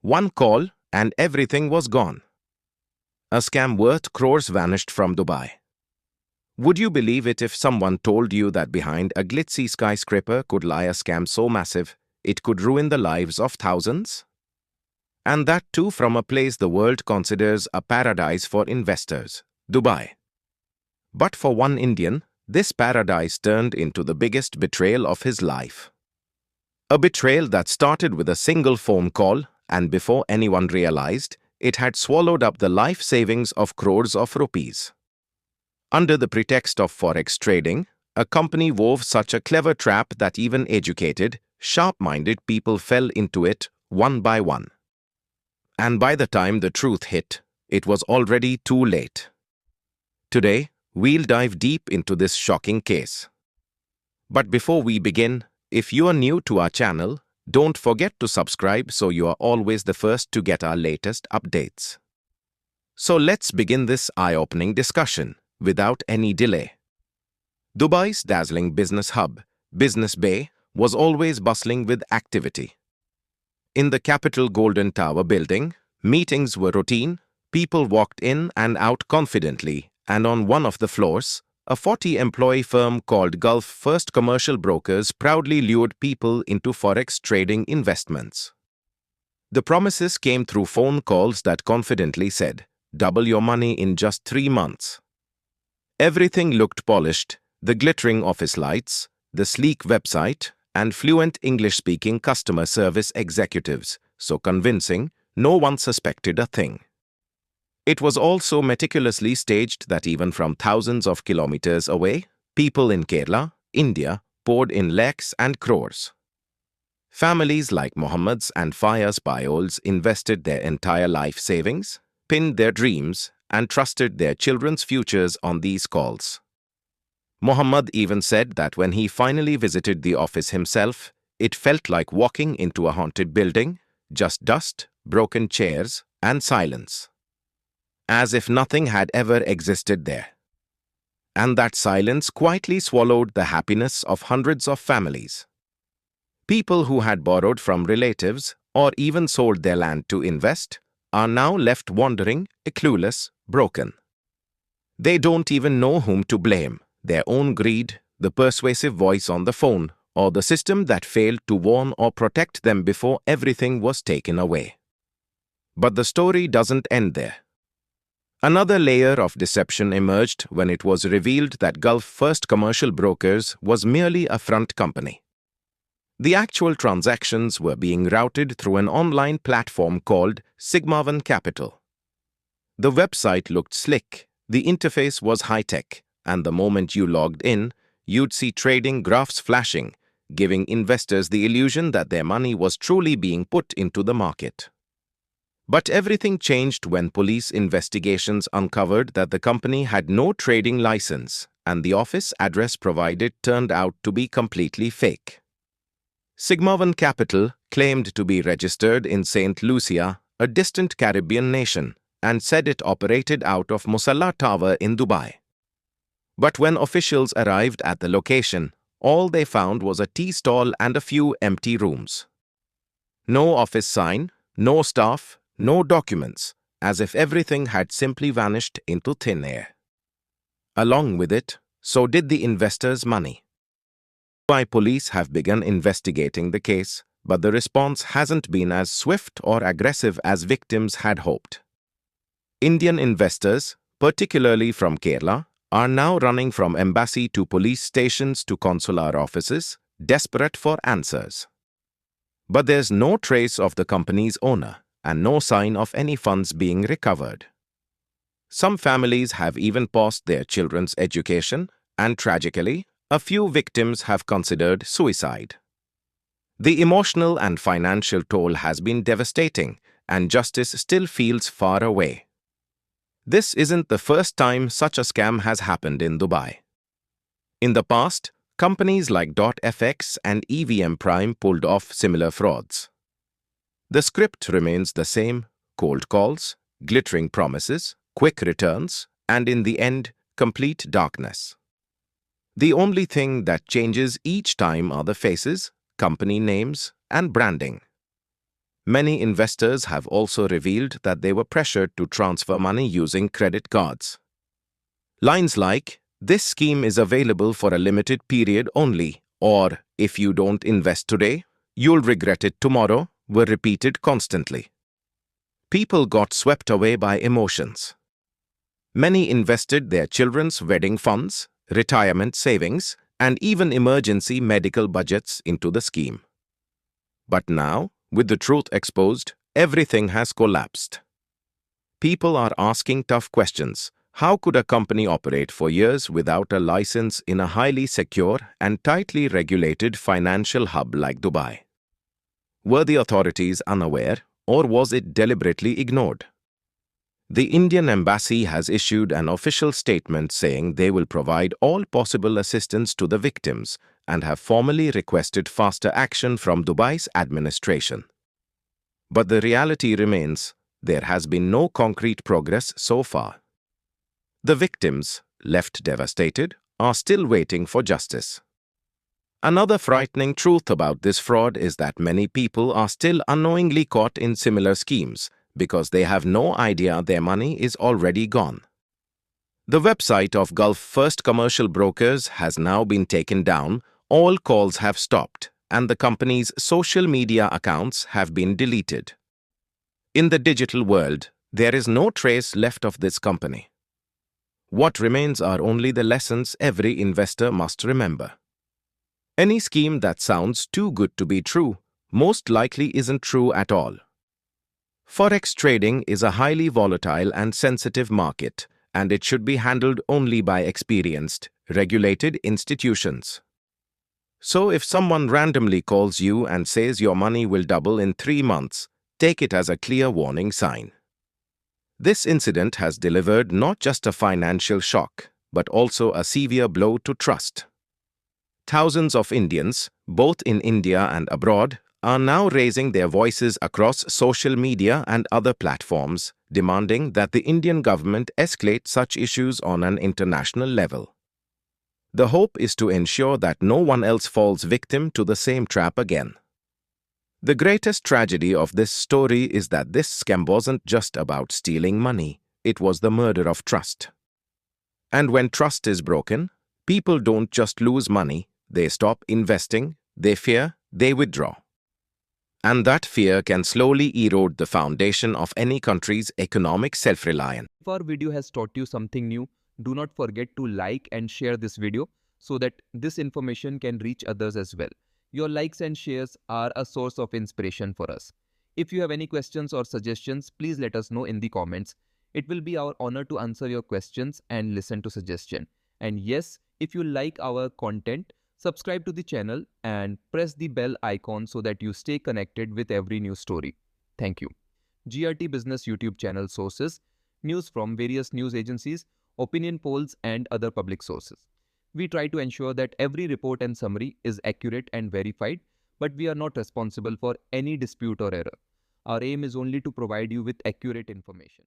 One call and everything was gone. A scam worth crores vanished from Dubai. Would you believe it if someone told you that behind a glitzy skyscraper could lie a scam so massive it could ruin the lives of thousands? And that too from a place the world considers a paradise for investors, Dubai. But for one Indian, this paradise turned into the biggest betrayal of his life. A betrayal that started with a single phone call, and before anyone realized, it had swallowed up the life savings of crores of rupees. Under the pretext of forex trading, a company wove such a clever trap that even educated, sharp-minded people fell into it one by one. And by the time the truth hit, it was already too late. Today, we'll dive deep into this shocking case. But before we begin, if you are new to our channel, don't forget to subscribe so you are always the first to get our latest updates. So let's begin this eye-opening discussion without any delay. Dubai's dazzling business hub, Business Bay, was always bustling with activity. In the capital Golden Tower building, meetings were routine, people walked in and out confidently, and on one of the floors, a 40-employee firm called Gulf First Commercial Brokers proudly lured people into forex trading investments. The promises came through phone calls that confidently said, "Double your money in just 3 months." Everything looked polished, the glittering office lights, the sleek website, and fluent English-speaking customer service executives, so convincing, no one suspected a thing. It was all so meticulously staged that even from thousands of kilometers away, people in Kerala, India, poured in lakhs and crores. Families like Mohammed's and Fayaz Payols invested their entire life savings, pinned their dreams, and trusted their children's futures on these calls. Mohammed even said that when he finally visited the office himself, it felt like walking into a haunted building, just dust, broken chairs, and silence. As if nothing had ever existed there. And that silence quietly swallowed the happiness of hundreds of families. People who had borrowed from relatives or even sold their land to invest are now left wandering, clueless, broken. They don't even know whom to blame, their own greed, the persuasive voice on the phone, or the system that failed to warn or protect them before everything was taken away. But the story doesn't end there. Another layer of deception emerged when it was revealed that Gulf First Commercial Brokers was merely a front company. The actual transactions were being routed through an online platform called Sigmavan Capital. The website looked slick, the interface was high-tech, and the moment you logged in, you'd see trading graphs flashing, giving investors the illusion that their money was truly being put into the market. But everything changed when police investigations uncovered that the company had no trading license, and the office address provided turned out to be completely fake. Sigmavan Capital claimed to be registered in St. Lucia, a distant Caribbean nation, and said it operated out of Musalla Tower in Dubai. But when officials arrived at the location, all they found was a tea stall and a few empty rooms. No office sign, no staff, no documents, as if everything had simply vanished into thin air. Along with it, so did the investors' money. Dubai police have begun investigating the case, but the response hasn't been as swift or aggressive as victims had hoped. Indian investors, particularly from Kerala, are now running from embassy to police stations to consular offices, desperate for answers. But there's no trace of the company's owner, and no sign of any funds being recovered. Some families have even paused their children's education, and tragically, a few victims have considered suicide. The emotional and financial toll has been devastating, and justice still feels far away. This isn't the first time such a scam has happened in Dubai. In the past, companies like .fx and EVM Prime pulled off similar frauds. The script remains the same: cold calls, glittering promises, quick returns, and in the end, complete darkness. The only thing that changes each time are the faces, company names, and branding. Many investors have also revealed that they were pressured to transfer money using credit cards. Lines like, "This scheme is available for a limited period only," or "If you don't invest today, you'll regret it tomorrow," were repeated constantly. People got swept away by emotions. Many invested their children's wedding funds, retirement savings, and even emergency medical budgets into the scheme. But now, with the truth exposed, everything has collapsed. People are asking tough questions. How could a company operate for years without a license in a highly secure and tightly regulated financial hub like Dubai? Were the authorities unaware, or was it deliberately ignored? The Indian Embassy has issued an official statement saying they will provide all possible assistance to the victims and have formally requested faster action from Dubai's administration. But the reality remains, there has been no concrete progress so far. The victims, left devastated, are still waiting for justice. Another frightening truth about this fraud is that many people are still unknowingly caught in similar schemes because they have no idea their money is already gone. The website of Gulf First Commercial Brokers has now been taken down, all calls have stopped, and the company's social media accounts have been deleted. In the digital world, there is no trace left of this company. What remains are only the lessons every investor must remember. Any scheme that sounds too good to be true most likely isn't true at all. Forex trading is a highly volatile and sensitive market, and it should be handled only by experienced, regulated institutions. So if someone randomly calls you and says your money will double in 3 months, take it as a clear warning sign. This incident has delivered not just a financial shock, but also a severe blow to trust. Thousands of Indians, both in India and abroad, are now raising their voices across social media and other platforms, demanding that the Indian government escalate such issues on an international level. The hope is to ensure that no one else falls victim to the same trap again. The greatest tragedy of this story is that this scam wasn't just about stealing money, it was the murder of trust. And when trust is broken, people don't just lose money, they stop investing, they fear, they withdraw. And that fear can slowly erode the foundation of any country's economic self-reliance. If our video has taught you something new, do not forget to like and share this video so that this information can reach others as well. Your likes and shares are a source of inspiration for us. If you have any questions or suggestions, please let us know in the comments. It will be our honor to answer your questions and listen to suggestions. And yes, if you like our content, subscribe to the channel and press the bell icon so that you stay connected with every new story. Thank you. GRT Business YouTube channel sources, news from various news agencies, opinion polls and other public sources. We try to ensure that every report and summary is accurate and verified, but we are not responsible for any dispute or error. Our aim is only to provide you with accurate information.